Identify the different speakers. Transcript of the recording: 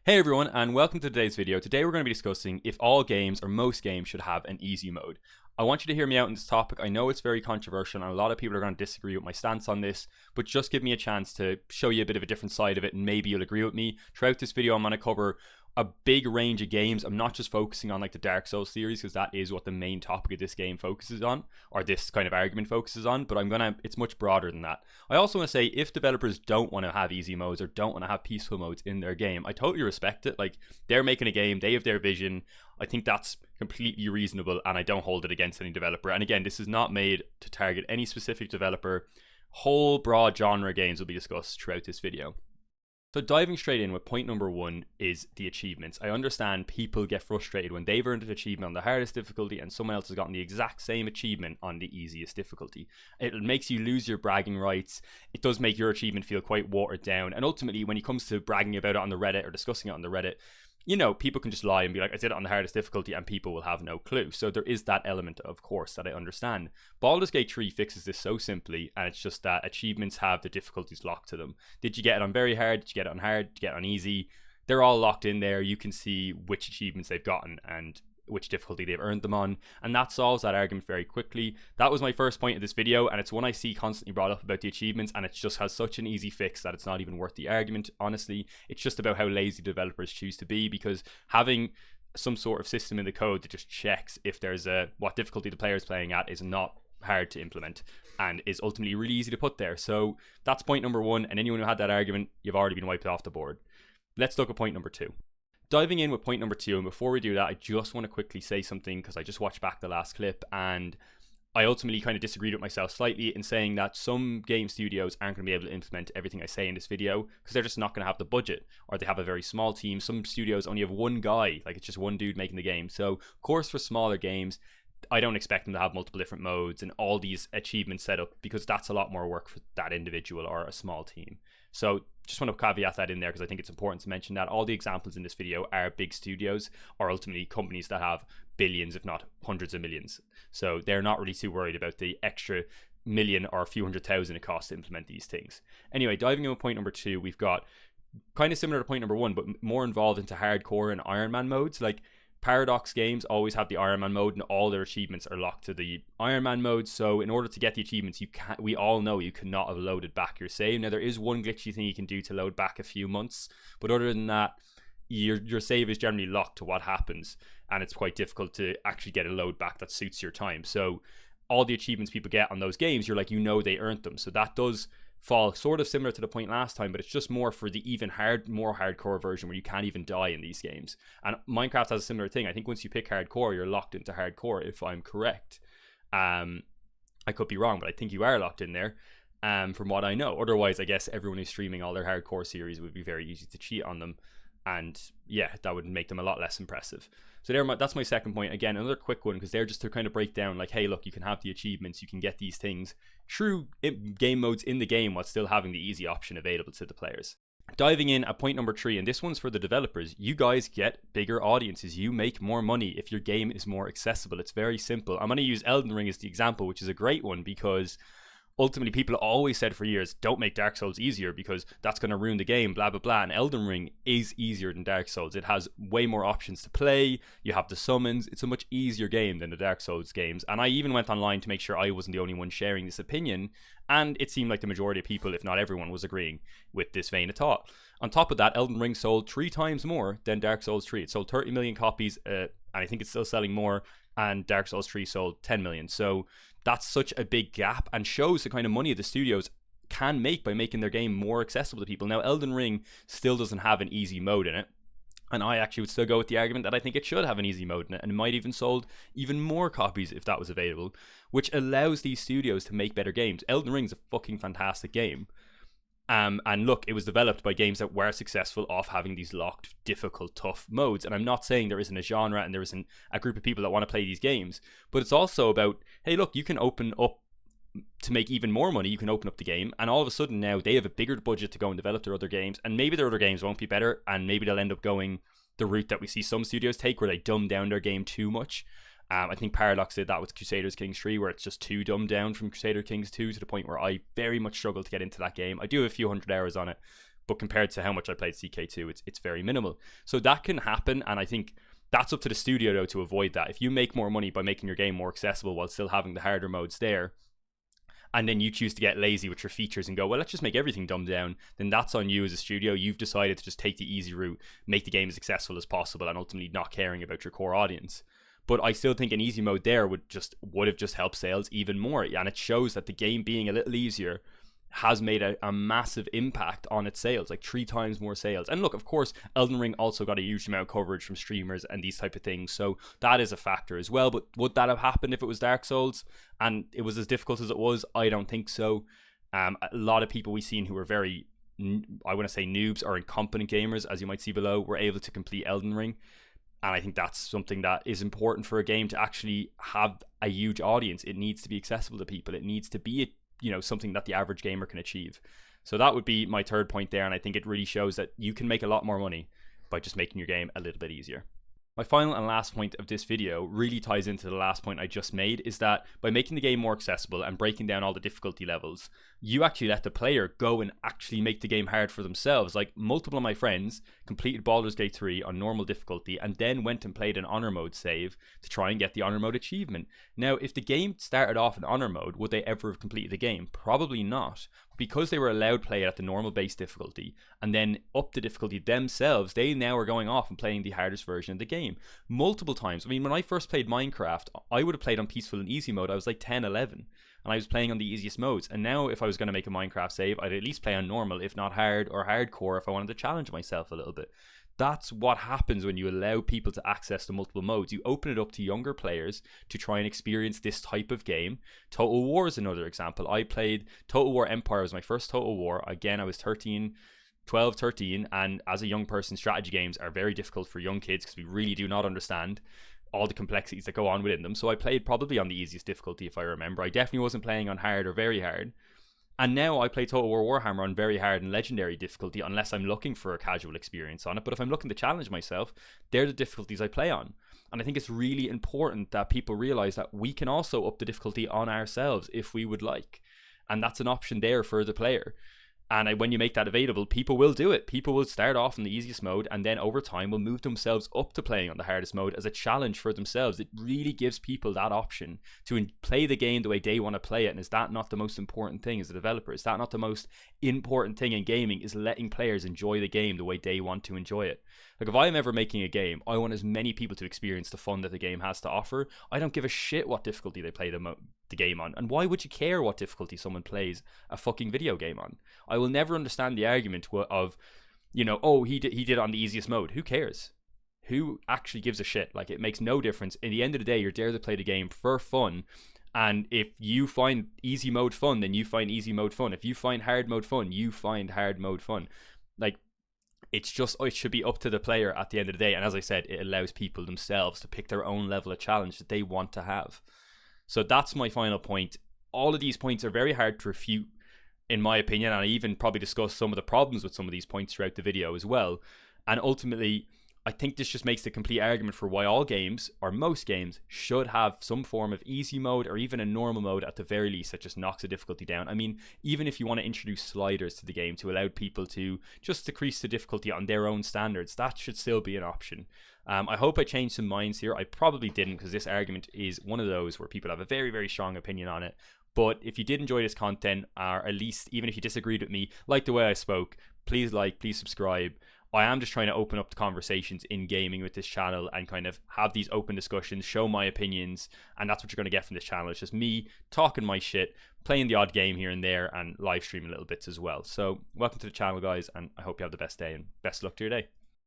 Speaker 1: Hey everyone, and welcome to today's video. Today we're going to be discussing if all games or most games should have an easy mode. I want you to hear me out on this topic. I know it's very controversial and a lot of people are going to disagree with my stance on this, but just give me a chance to show you a bit of a different side of it and maybe you'll agree with me. Throughout this video I'm going to cover a big range of games. I'm not just focusing on like the Dark Souls series because that is what the main topic of this game focuses on, or this kind of argument focuses on, but it's much broader than that. I also want to say if developers don't want to have easy modes or don't want to have peaceful modes in their game, I totally respect it. Like, they're making a game, they have their vision. I think that's completely reasonable and I don't hold it against any developer. And again, this is not made to target any specific developer. Whole broad genre games will be discussed throughout this video. So diving straight in with point number one is the achievements. I understand people get frustrated when they've earned an achievement on the hardest difficulty and someone else has gotten the exact same achievement on the easiest difficulty. It makes you lose your bragging rights. It does make your achievement feel quite watered down. And ultimately, when it comes to bragging about it on the Reddit or discussing it on the Reddit, you know, people can just lie and be like, I did it on the hardest difficulty, and people will have no clue. So there is that element, of course, that I understand. Baldur's Gate 3 fixes this so simply, and it's just that achievements have the difficulties locked to them. Did you get it on very hard? Did you get it on hard? Did you get it on easy? They're all locked in there. You can see which achievements they've gotten and which difficulty they've earned them on, and that solves that argument very quickly. That was my first point of this video, and it's one I see constantly brought up about the achievements, and it just has such an easy fix that it's not even worth the argument. Honestly, it's just about how lazy developers choose to be, because having some sort of system in the code that just checks if there's what difficulty the player is playing at is not hard to implement and is ultimately really easy to put there. So that's point number one, and anyone who had that argument, you've already been wiped off the board. Let's look at point number two. Diving in with point number two, and before we do that, I just want to quickly say something because I just watched back the last clip and I ultimately kind of disagreed with myself slightly in saying that some game studios aren't going to be able to implement everything I say in this video because they're just not going to have the budget, or they have a very small team. Some studios only have one guy, like it's just one dude making the game. So of course for smaller games, I don't expect them to have multiple different modes and all these achievements set up, because that's a lot more work for that individual or a small team. So just want to caveat that in there because I think it's important to mention that all the examples in this video are big studios or ultimately companies that have billions, if not hundreds of millions. So they're not really too worried about the extra million or a few hundred thousand it costs to implement these things. Anyway, diving into point number two, we've got kind of similar to point number one, but more involved into hardcore and Ironman modes. Like, Paradox games always have the Ironman mode and all their achievements are locked to the Ironman mode. So in order to get the achievements, we all know you cannot have loaded back your save. Now there is one glitchy thing you can do to load back a few months, but other than that, your save is generally locked to what happens, and it's quite difficult to actually get a load back that suits your time. So all the achievements people get on those games, you're like, you know, they earned them. So that does fall sort of similar to the point last time, but it's just more for the even more hardcore version where you can't even die in these games. And Minecraft has a similar thing. I think once you pick hardcore, you're locked into hardcore, if I'm correct. I could be wrong, but I think you are locked in there, from what I know. Otherwise, I guess everyone who's streaming all their hardcore series would be very easy to cheat on them, and yeah, that would make them a lot less impressive. So that's my second point. Again, another quick one, because they're just to kind of break down like, hey look, you can have the achievements, you can get these things through game modes in the game while still having the easy option available to the players. Diving in at point number three, and this one's for the developers. You guys get bigger audiences, you make more money if your game is more accessible. It's very simple. I'm going to use Elden Ring as the example, which is a great one, because ultimately people always said for years, don't make Dark Souls easier because that's going to ruin the game, blah blah blah. And Elden Ring is easier than Dark Souls. It has way more options to play, you have the summons. It's a much easier game than the Dark Souls games. And I even went online to make sure I wasn't the only one sharing this opinion, and it seemed like the majority of people, if not everyone, was agreeing with this vein of thought. On top of that, Elden Ring sold 3 times more than Dark Souls 3. It sold 30 million copies, and I think it's still selling more, and Dark Souls 3 sold 10 million. So that's such a big gap, and shows the kind of money the studios can make by making their game more accessible to people. Now, Elden Ring still doesn't have an easy mode in it, and I actually would still go with the argument that I think it should have an easy mode in it, and it might even sold even more copies if that was available, which allows these studios to make better games. Elden Ring's a fucking fantastic game. And look, it was developed by games that were successful off having these locked, difficult, tough modes. And I'm not saying there isn't a genre and there isn't a group of people that want to play these games, but it's also about, hey look, you can open up to make even more money. You can open up the game, and all of a sudden now they have a bigger budget to go and develop their other games, and maybe their other games won't be better, and maybe they'll end up going the route that we see some studios take, where they dumb down their game too much. I think Paradox did that with Crusader Kings 3, where it's just too dumbed down from Crusader Kings 2 to the point where I very much struggle to get into that game. I do have a few hundred hours on it, but compared to how much I played CK2, it's very minimal. So that can happen, and I think that's up to the studio though to avoid that. If you make more money by making your game more accessible while still having the harder modes there, and then you choose to get lazy with your features and go, well, let's just make everything dumbed down, then that's on you as a studio. You've decided to just take the easy route, make the game as accessible as possible, and ultimately not caring about your core audience. But I still think an easy mode there would have just helped sales even more, and it shows that the game being a little easier has made a massive impact on its sales, like 3 times more sales. And look, of course, Elden Ring also got a huge amount of coverage from streamers and these type of things, so that is a factor as well. But would that have happened if it was Dark Souls and it was as difficult as it was? I don't think so. A lot of people we've seen who are very, I want to say noobs or incompetent gamers, as you might see below, were able to complete Elden Ring. And I think that's something that is important for a game to actually have a huge audience. It needs to be accessible to people. It needs to be something that the average gamer can achieve. So that would be my third point there, and I think it really shows that you can make a lot more money by just making your game a little bit easier. My final and last point of this video really ties into the last point I just made, is that by making the game more accessible and breaking down all the difficulty levels, you actually let the player go and actually make the game hard for themselves. Like, multiple of my friends completed Baldur's Gate 3 on normal difficulty and then went and played an honor mode save to try and get the honor mode achievement. Now, if the game started off in honor mode, would they ever have completed the game? Probably not. Because they were allowed play it at the normal base difficulty and then up the difficulty themselves, they now are going off and playing the hardest version of the game multiple times. I mean, when I first played Minecraft, I would have played on peaceful and easy mode. I was like 10, 11, and I was playing on the easiest modes. And now if I was going to make a Minecraft save, I'd at least play on normal, if not hard or hardcore, if I wanted to challenge myself a little bit. That's what happens when you allow people to access the multiple modes. You open it up to younger players to try and experience this type of game. Total War is another example. I played Total War Empire, was my first Total War. Again, I was 12, 13, and as a young person, strategy games are very difficult for young kids because we really do not understand all the complexities that go on within them. So I played probably on the easiest difficulty, if I remember. I definitely wasn't playing on hard or very hard. And now I play Total War Warhammer on very hard and legendary difficulty, unless I'm looking for a casual experience on it. But if I'm looking to challenge myself, they're the difficulties I play on. And I think it's really important that people realize that we can also up the difficulty on ourselves if we would like. And that's an option there for the player. And when you make that available, people will do it. People will start off in the easiest mode and then over time will move themselves up to playing on the hardest mode as a challenge for themselves. It really gives people that option to play the game the way they want to play it. And is that not the most important thing as a developer? Is that not the most important thing in gaming, is letting players enjoy the game the way they want to enjoy it? Like, if I'm ever making a game, I want as many people to experience the fun that the game has to offer. I don't give a shit what difficulty they play the game on. And why would you care what difficulty someone plays a fucking video game on? I will never understand the argument of, oh, he did it on the easiest mode. Who cares? Who actually gives a shit? Like, it makes no difference. In the end of the day, you're there to play the game for fun. And if you find easy mode fun, then you find easy mode fun. If you find hard mode fun, you find hard mode fun. Like, it should be up to the player at the end of the day. And as I said, it allows people themselves to pick their own level of challenge that they want to have. So that's my final point. All of these points are very hard to refute, in my opinion, and I even probably discuss some of the problems with some of these points throughout the video as well. And ultimately, I think this just makes the complete argument for why all games, or most games, should have some form of easy mode or even a normal mode at the very least that just knocks the difficulty down. I mean, even if you want to introduce sliders to the game to allow people to just decrease the difficulty on their own standards, that should still be an option. I hope I changed some minds here. I probably didn't, because this argument is one of those where people have a very, very strong opinion on it. But if you did enjoy this content, or at least even if you disagreed with me, like the way I spoke, please please subscribe. I am just trying to open up the conversations in gaming with this channel and kind of have these open discussions, show my opinions, and that's what you're going to get from this channel. It's just me talking my shit, playing the odd game here and there, and live streaming little bits as well. So welcome to the channel, guys, and I hope you have the best day and best luck to your day.